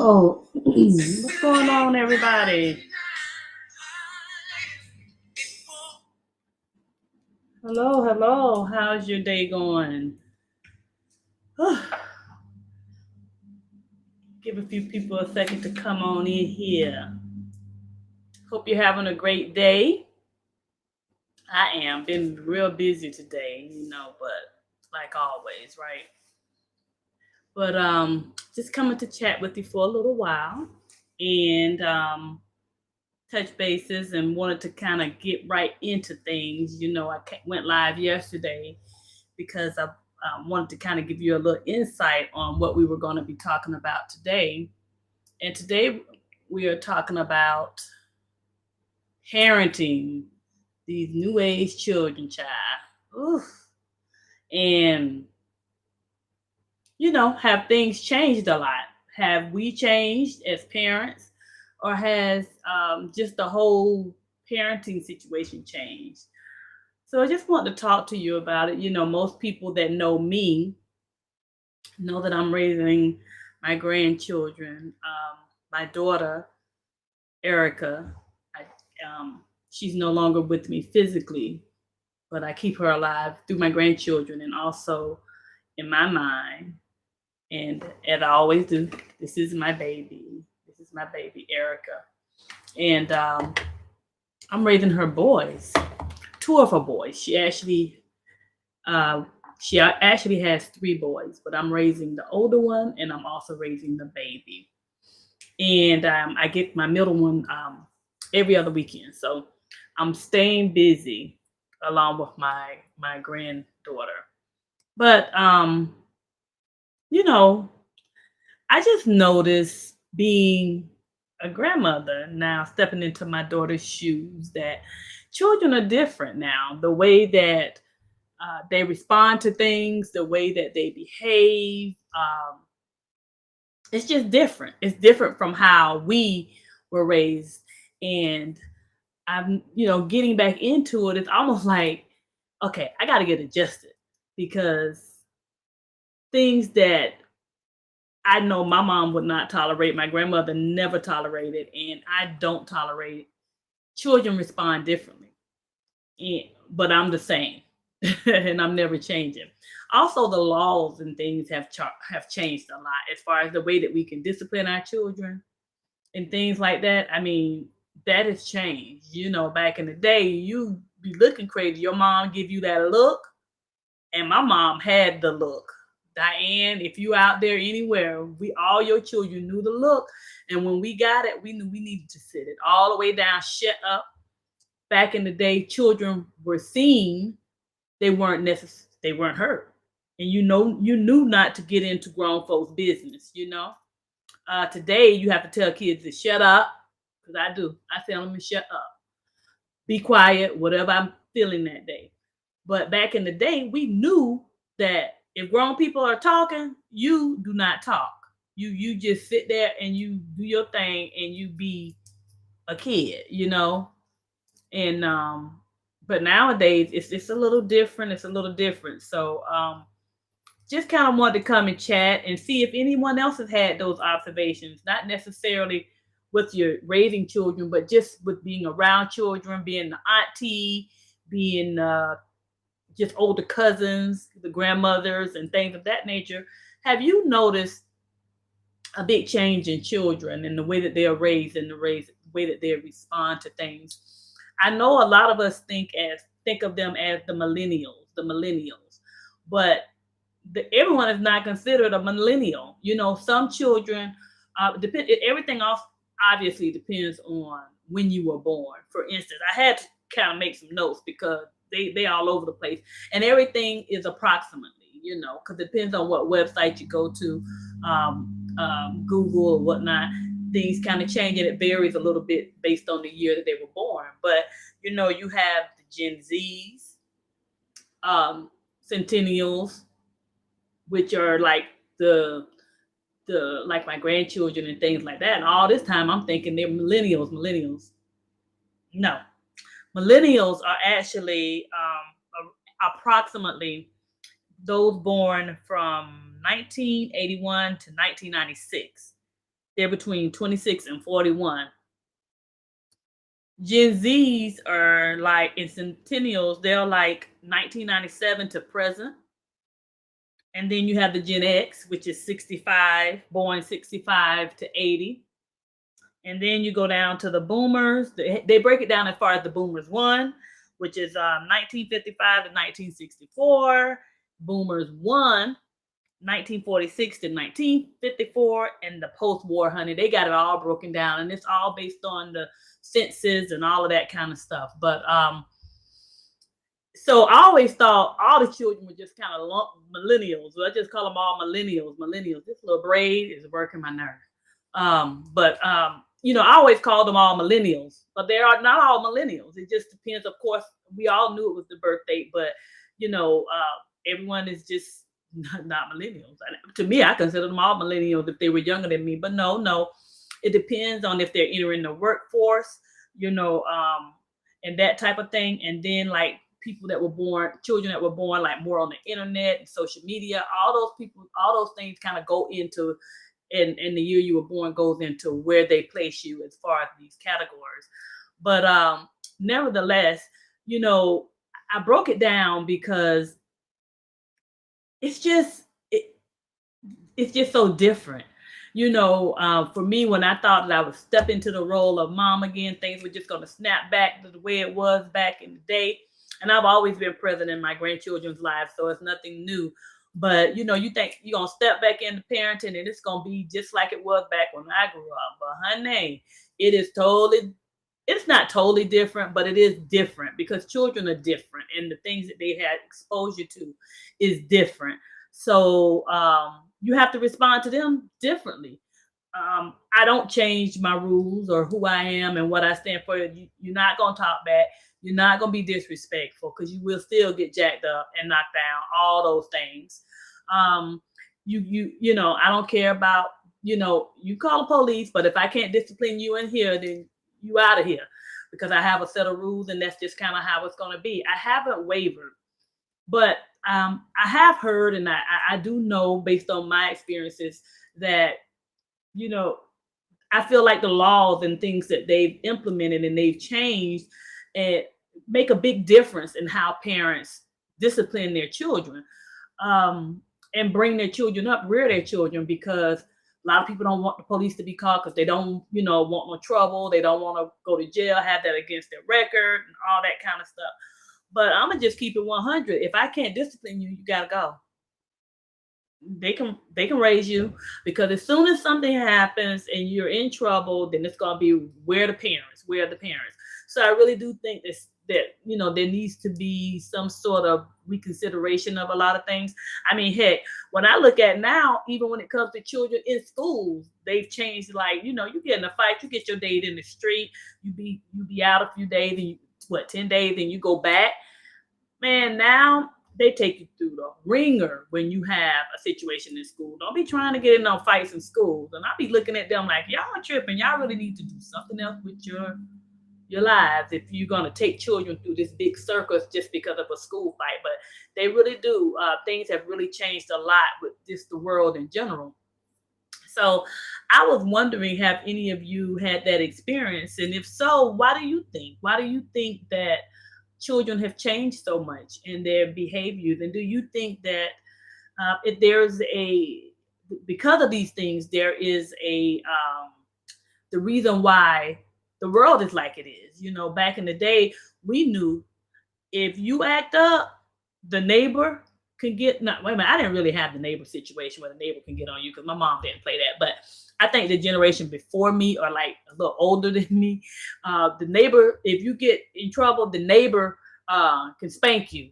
Oh, what's going on, everybody? Hello, hello. How's your day going? Give a few people a second to come on in here. Hope you're having a great day. I am. Been real busy today, but like always, right? But just coming to chat with you for a little while and touch bases and wanted to kind of get right into things. I went live yesterday because I wanted to kind of give you a little insight on what we were going to be talking about today. And today we are talking about parenting these new age children, child. Oof. And, have things changed a lot? Have we changed as parents? Or has just the whole parenting situation changed? So I just want to talk to you about it. Most people that know me know that I'm raising my grandchildren. My daughter, Erica, she's no longer with me physically, but I keep her alive through my grandchildren and also in my mind. And as I always do, this is my baby. This is my baby, Erica. And I'm raising her boys, two of her boys. Uh, she actually has three boys, but I'm raising the older one and I'm also raising the baby. And I get my middle one every other weekend. So I'm staying busy along with my granddaughter. But you know, I just noticed being a grandmother now, stepping into my daughter's shoes, that children are different now. The way that they respond to things, the way that they behave, it's just different. It's different from how we were raised. And I'm, getting back into it. It's almost like, okay, I got to get adjusted because things that I know my mom would not tolerate, my grandmother never tolerated, and I don't tolerate it. Children respond differently, but I'm the same, and I'm never changing. Also, the laws and things have changed a lot as far as the way that we can discipline our children and things like that. I mean, that has changed. Back in the day, you be looking crazy. Your mom give you that look, and my mom had the look. Diane, if you out there anywhere, we all your children knew the look, and when we got it, we knew we needed to sit it all the way down, shut up. Back in the day, children were seen; they weren't heard, and you knew not to get into grown folks' business. Today you have to tell kids to shut up, because I do. I tell them to shut up, be quiet, whatever I'm feeling that day. But back in the day, we knew that if grown people are talking, you do not talk. You just sit there and you do your thing and you be a kid. And but nowadays it's a little different. It's a little different. So just kind of wanted to come and chat and see if anyone else has had those observations, not necessarily with your raising children, but just with being around children, being the auntie, being just older cousins, the grandmothers, and things of that nature. Have you noticed a big change in children and the way that they are raised and way that they respond to things? I know a lot of us think of them as the millennials, but everyone is not considered a millennial. Some children depend. Everything else obviously depends on when you were born. For instance, I had to kind of make some notes because they all over the place, and everything is approximately. Because it depends on what website you go to, Google or whatnot. Things kind of change, and it varies a little bit based on the year that they were born. But you have the Gen Zs, Centennials, which are like the like my grandchildren and things like that. And all this time I'm thinking they're millennials. No. Millennials are actually approximately those born from 1981 to 1996. They're between 26 and 41. Gen Zs are like in Centennials, they're like 1997 to present. And then you have the Gen X, which is 65, born 65 to 80. And then you go down to the boomers. They break it down as far as the boomers one, which is 1955 to 1964. Boomers one, 1946 to 1954, and the post-war, honey, they got it all broken down, and it's all based on the census and all of that kind of stuff. But so I always thought all the children were just kind of millennials. So I just call them all millennials. Millennials. This little braid is working my nerve. But you know, I always call them all millennials, but they are not all millennials. It just depends. Of course, we all knew it was the birth date, but you know, everyone is just not millennials. To me, I consider them all millennials if they were younger than me. But no, it depends on if they're entering the workforce, you know, and that type of thing. And then like people that were born, children that were born like more on the internet and social media, all those people, all those things kind of go into in the year you were born goes into where they place you as far as these categories. But nevertheless, you know, I broke it down because it's just it's just so different. You know, for me, when I thought that I would step into the role of mom again, things were just going to snap back to the way it was back in the day. And I've always been present in my grandchildren's lives, so it's nothing new. But you know, you think you're gonna step back into parenting and it's gonna be just like it was back when I grew up. But honey, it is totally, it's not totally different, but it is different because children are different and the things that they had exposure to is different. So you have to respond to them differently. I don't change my rules or who I am and what I stand for. You're not gonna talk back. You're not gonna be disrespectful because you will still get jacked up and knocked down. All those things. Um, you know, I don't care about, you know, you call the police, but if I can't discipline you in here, then you out of here because I have a set of rules and that's just kind of how it's gonna be. I haven't wavered, but I have heard and I do know based on my experiences that, you know, I feel like the laws and things that they've implemented and they've changed and make a big difference in how parents discipline their children, and bring their children up, rear their children, because a lot of people don't want the police to be called because they don't, you know, want no trouble. They don't want to go to jail, have that against their record and all that kind of stuff. But I'm gonna just keep it 100. If I can't discipline you, you gotta go. They can raise you because as soon as something happens and you're in trouble, then it's gonna be where are the parents. So I really do think that you know there needs to be some sort of reconsideration of a lot of things. I mean, heck, when I look at now, even when it comes to children in schools, they've changed. Like, you know, you get in a fight, you get your date in the street, you be out a few days and you, what, 10 days, and you go back. Man, now they take you through the ringer when you have a situation in school. Don't be trying to get in no fights in schools. And I'll be looking at them like, y'all are tripping. Y'all really need to do something else with your lives if you're going to take children through this big circus just because of a school fight. But they really do. Things have really changed a lot with just the world in general. So I was wondering, have any of you had that experience? And if so, why do you think? Why do you think that children have changed so much in their behaviors? And do you think that if there's a, because of these things, there is the reason why the world is like it is? You know, back in the day, we knew if you act up, the neighbor can get, not wait a minute, I didn't really have the neighbor situation where the neighbor can get on you because my mom didn't play that. But I think the generation before me or like a little older than me, the neighbor, if you get in trouble, the neighbor can spank you.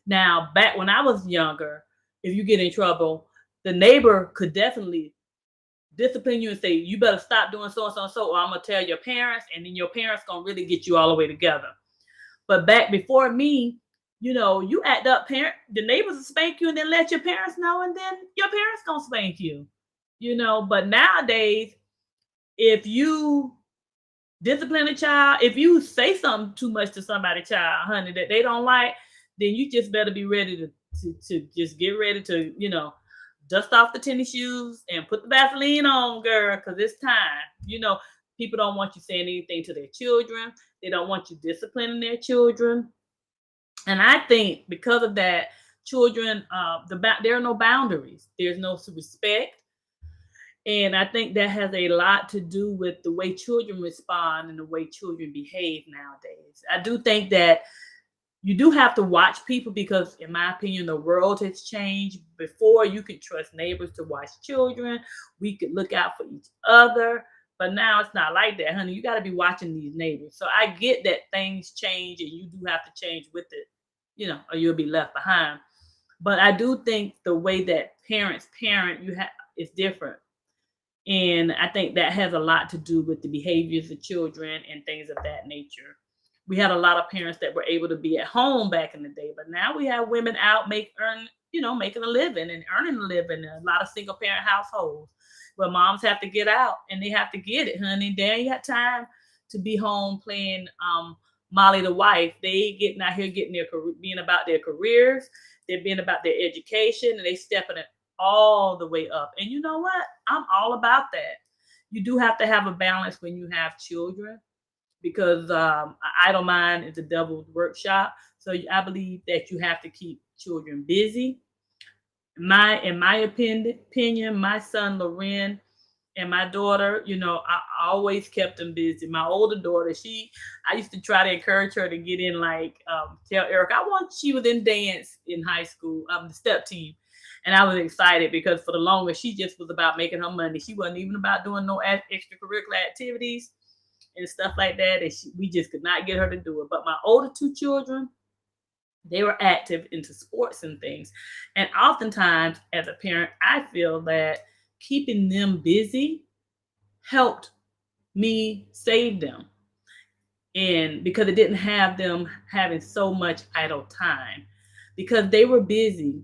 Now, back when I was younger, if you get in trouble, the neighbor could definitely discipline you and say, you better stop doing so and so and so, or I'm gonna tell your parents, and then your parents gonna really get you all the way together. But back before me, you know, you act up, parent, the neighbors will spank you and then let your parents know, and then your parents gonna spank you. You know, but nowadays, if you discipline a child, if you say something too much to somebody's child, honey, that they don't like, then you just better be ready to just get ready to, you know, dust off the tennis shoes and put the Vaseline on, girl, because it's time. People don't want you saying anything to their children. They don't want you disciplining their children. And I think because of that, children, there are no boundaries. There's no respect. And I think that has a lot to do with the way children respond and the way children behave nowadays. I do think that you do have to watch people because, in my opinion, the world has changed. Before, you could trust neighbors to watch children. We could look out for each other. But now it's not like that, honey. You got to be watching these neighbors. So I get that things change and you do have to change with it, or you'll be left behind. But I do think the way that parents parent is different. And I think that has a lot to do with the behaviors of children and things of that nature. We had a lot of parents that were able to be at home back in the day, but now we have women out making a living and earning a living in a lot of single parent households where moms have to get out and they have to get it, honey. They ain't got time to be home playing Molly the wife. They getting out here being about their careers, they're being about their education, and they stepping it all the way up. And you know what? I'm all about that. You do have to have a balance when you have children because idle mind is the devil's workshop. So I believe that you have to keep children busy. In my opinion, my son Loren and my daughter, I always kept them busy. My older daughter, I used to try to encourage her to get in, like, tell Eric, she was in dance in high school, the step team. And I was excited because for the longest, she just was about making her money. She wasn't even about doing no extracurricular activities and stuff like that. And we just could not get her to do it. But my older two children, they were active into sports and things. And oftentimes, as a parent, I feel that keeping them busy helped me save them. And because it didn't have them having so much idle time, because they were busy,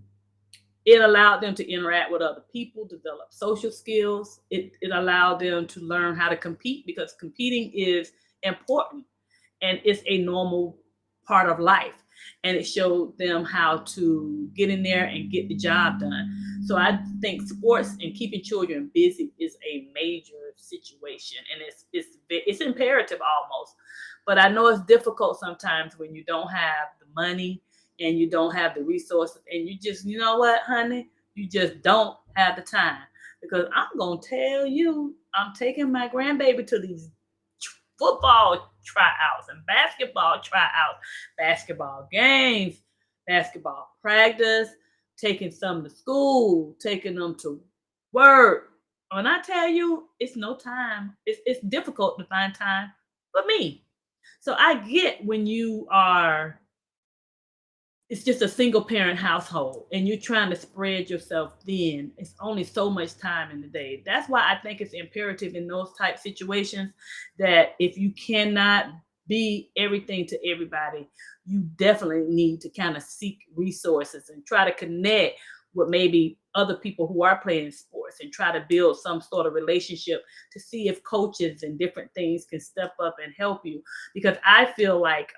it allowed them to interact with other people, develop social skills. It allowed them to learn how to compete because competing is important and it's a normal part of life. And it showed them how to get in there and get the job done. So I think sports and keeping children busy is a major situation, and it's imperative almost. But I know it's difficult sometimes when you don't have the money and you don't have the resources, and you just, you know what, honey, you just don't have the time. Because I'm gonna tell you, I'm taking my grandbaby to these football tryouts and basketball tryouts, basketball games, basketball practice, taking some to school, taking them to work. When I tell you, it's no time. It's difficult to find time for me. So I get when it's just a single parent household and you're trying to spread yourself thin. It's only so much time in the day. That's why I think it's imperative in those type situations that if you cannot be everything to everybody, you definitely need to kind of seek resources and try to connect with maybe other people who are playing sports and try to build some sort of relationship to see if coaches and different things can step up and help you. Because I feel like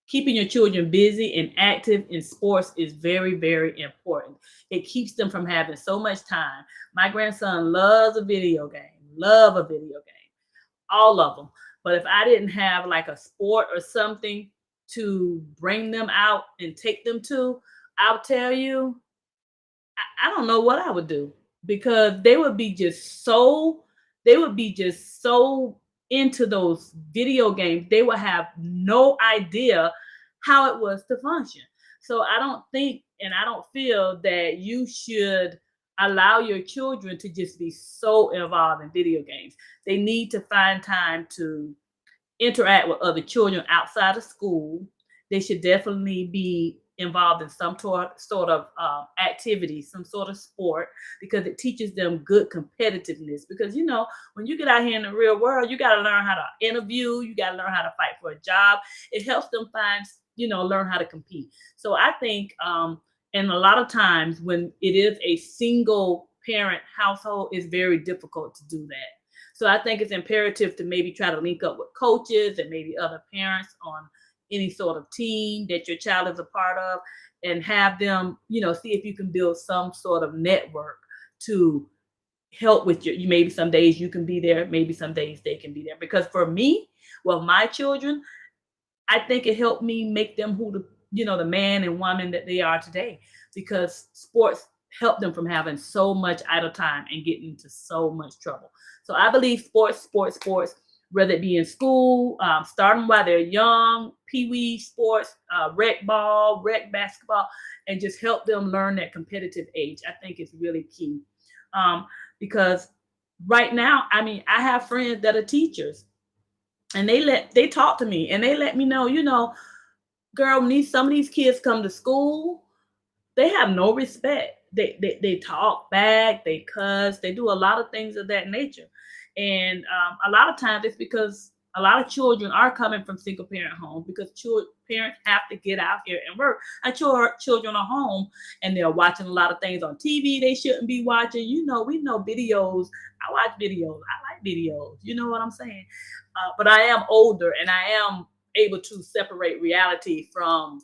keeping your children busy and active in sports is very, very important. It keeps them from having so much time. My grandson loves a video game, all of them. But if I didn't have like a sport or something to bring them out and take them to, I'll tell you, I don't know what I would do because they would be just so into those video games. They would have no idea how it was to function. So I don't think and I don't feel that you should allow your children to just be so involved in video games. They need to find time to interact with other children outside of school. They should definitely be involved in some sort of activity, some sort of sport, because it teaches them good competitiveness. Because, when you get out here in the real world, you got to learn how to interview, you got to learn how to fight for a job. It helps them learn how to compete. So I think, and a lot of times when it is a single parent household, it's very difficult to do that. So I think it's imperative to maybe try to link up with coaches and maybe other parents on any sort of team that your child is a part of, and have them, see if you can build some sort of network to help with you. Maybe some days you can be there, maybe some days they can be there. Because for me, well, my children, I think it helped me make them who the man and woman that they are today, because sports help them from having so much idle time and getting into so much trouble. So I believe sports, whether it be in school, starting while they're young, pee-wee sports, rec ball, rec basketball, and just help them learn that competitive age. I think it's really key. Because right now, I mean, I have friends that are teachers, and they talk to me and they let me know, girl, when some of these kids come to school, they have no respect. They talk back, they cuss, they do a lot of things of that nature. And a lot of times it's because a lot of children are coming from single parent homes, because parents have to get out here and work. And children are home and they're watching a lot of things on TV they shouldn't be watching. We know videos. I watch videos. I like videos. You know what I'm saying? But I am older and I am able to separate reality from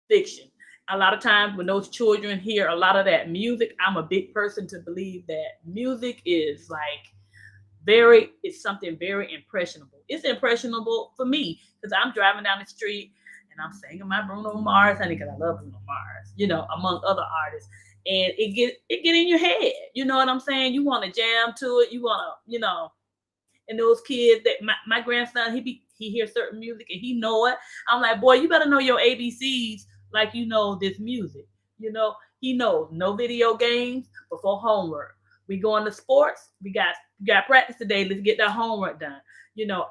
fiction. A lot of times when those children hear a lot of that music, I'm a big person to believe that music is like it's something very impressionable. It's impressionable for me because I'm driving down the street and I'm singing my Bruno Mars, honey, because I love Bruno Mars, among other artists. And it get in your head. You know what I'm saying? You want to jam to it. You want to, and those kids that my grandson, he hears certain music and he know it. I'm like, boy, you better know your ABCs like you know this music. He knows no video games before homework. We going to sports. We got practice today. Let's get that homework done.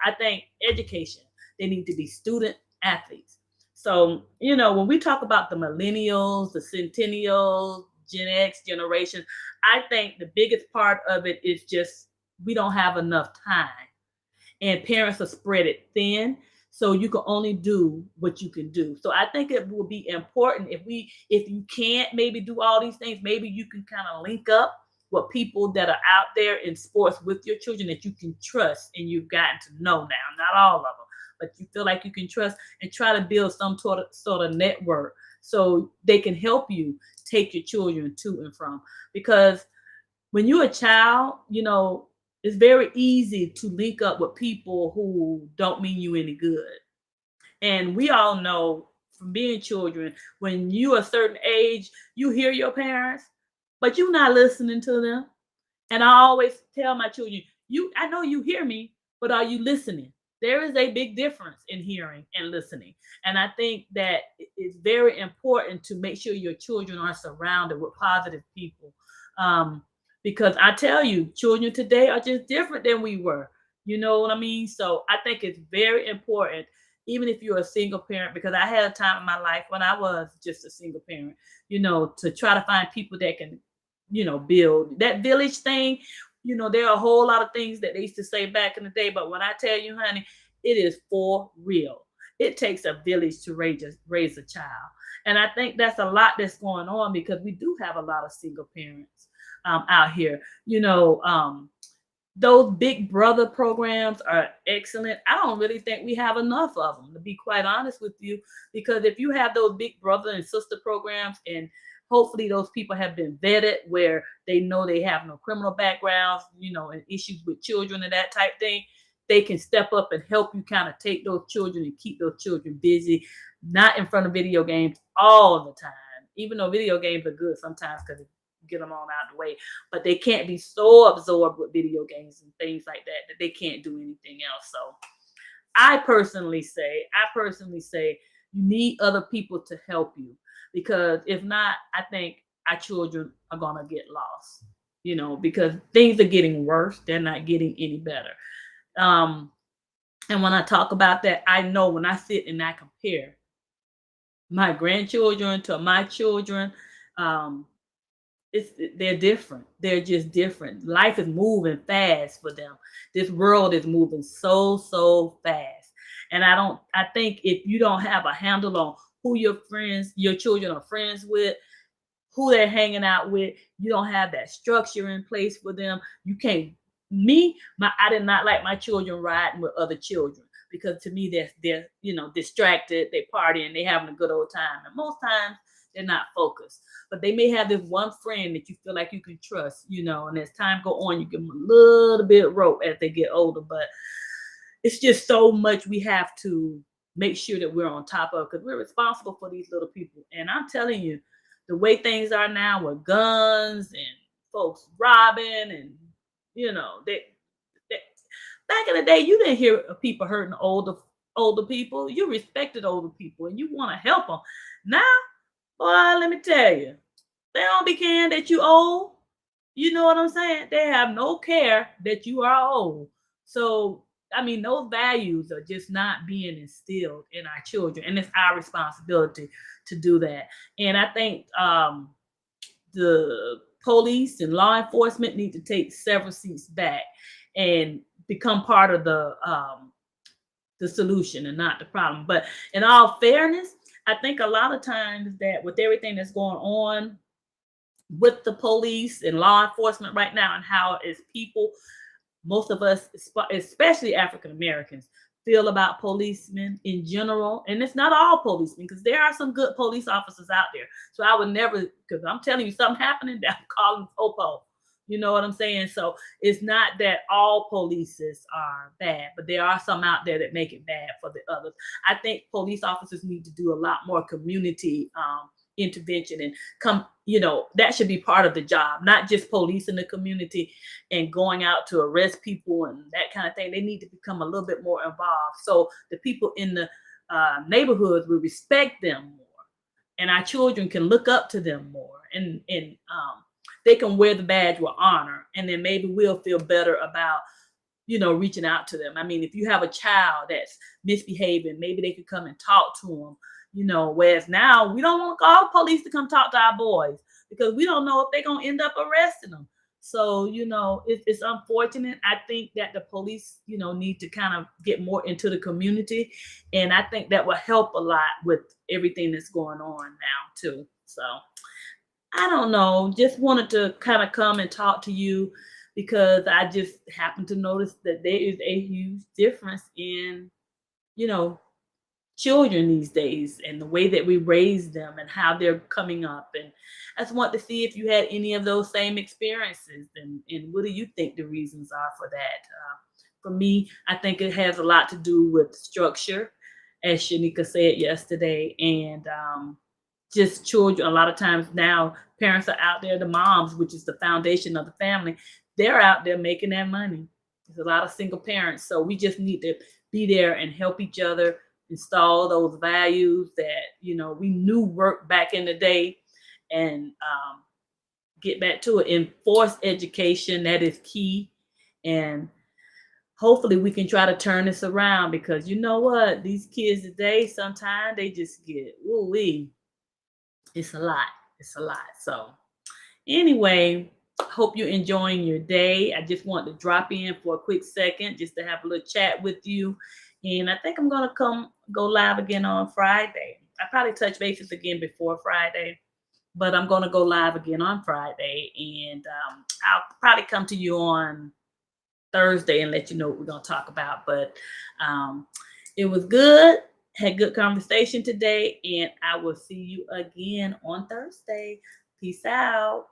I think education, they need to be student athletes. So, when we talk about the millennials, the centennials, Gen X generation, I think the biggest part of it is just we don't have enough time, and parents are spread it thin, so you can only do what you can do. So I think it will be important if you can't maybe do all these things, maybe you can kind of link up with people that are out there in sports with your children that you can trust and you've gotten to know now. Not all of them, but you feel like you can trust, and try to build some sort of network so they can help you take your children to and from. Because when you're a child, it's very easy to link up with people who don't mean you any good. And we all know from being children, when you're a certain age, you hear your parents, but you're not listening to them. And I always tell my children, I know you hear me, but are you listening? There is a big difference in hearing and listening. And I think that it's very important to make sure your children are surrounded with positive people. Because I tell you, children today are just different than we were. You know what I mean? So I think it's very important, even if you're a single parent, because I had a time in my life when I was just a single parent, to try to find people that can, build that village thing. There are a whole lot of things that they used to say back in the day, but when I tell you, honey, it is for real. It takes a village to raise a child. And I think that's a lot that's going on, because we do have a lot of single parents out here. Those big brother programs are excellent. I don't really think we have enough of them, to be quite honest with you, because if you have those big brother and sister programs, and hopefully those people have been vetted where they know they have no criminal backgrounds, and issues with children and that type thing, they can step up and help you kind of take those children and keep those children busy, not in front of video games all the time, even though video games are good sometimes because get them on out of the way, but they can't be so absorbed with video games and things like that they can't do anything else. So I personally say you need other people to help you, because if not, I think our children are gonna get lost, because things are getting worse, they're not getting any better. And when I talk about that, I know when I sit and I compare my grandchildren to my children, um, they're different. They're just different. Life is moving fast for them. This world is moving so fast. And I think if you don't have a handle on who your children are friends with, who they're hanging out with, you don't have that structure in place for them. You can't I did not like my children riding with other children. because to me they're distracted, they partying, they having a good old time, and most times they're not focused. But they may have this one friend that you feel like you can trust, and as time go on, you give them a little bit of rope as they get older. But it's just so much we have to make sure that we're on top of, because we're responsible for these little people. And I'm telling you, the way things are now with guns and folks robbing, and they back in the day, you didn't hear of people hurting older people. You respected older people and you want to help them. Now, boy, let me tell you, they don't be caring that you old. You know what I'm saying? They have no care that you are old. So, I mean, those values are just not being instilled in our children, and it's our responsibility to do that. And I think the police and law enforcement need to take several seats back and become part of the solution and not the problem. But in all fairness, I think a lot of times that with everything that's going on with the police and law enforcement right now, and how as people, most of us, especially African Americans, feel about policemen in general. And it's not all policemen, because there are some good police officers out there. So I would never, because I'm telling you, something happening, I'm calling Popo. You know what I'm saying? So it's not that all polices are bad, but there are some out there that make it bad for the others. I think police officers need to do a lot more community intervention, and that should be part of the job, not just police in the community and going out to arrest people and that kind of thing. They need to become a little bit more involved, so the people in the neighborhoods will respect them more, and our children can look up to them more, and they can wear the badge with honor, and then maybe we'll feel better about reaching out to them. I mean, if you have a child that's misbehaving, maybe they could come and talk to them. Whereas now we don't want all police to come talk to our boys, because we don't know if they're gonna end up arresting them. So it's unfortunate. I think that the police need to kind of get more into the community, and I think that will help a lot with everything that's going on now too. So I don't know, just wanted to kind of come and talk to you, because I just happened to notice that there is a huge difference in you know children these days, and the way that we raise them and how they're coming up. And I just want to see if you had any of those same experiences, and what do you think the reasons are for that. For me, I think it has a lot to do with structure, as Shanika said yesterday, and just children. A lot of times now, parents are out there, the moms, which is the foundation of the family, they're out there making that money. There's a lot of single parents, so we just need to be there and help each other install those values that we knew worked back in the day, and get back to it. Enforce education, that is key, and hopefully we can try to turn this around, because you know what, these kids today, sometimes they just get ooh-wee. It's a lot. It's a lot. So anyway, hope you're enjoying your day. I just want to drop in for a quick second just to have a little chat with you. And I think I'm gonna go live again on Friday. I probably touch bases again before Friday, but I'm gonna go live again on Friday, and I'll probably come to you on Thursday and let you know what we're gonna talk about. But it was good. Had good conversation today, and I will see you again on Thursday. Peace out.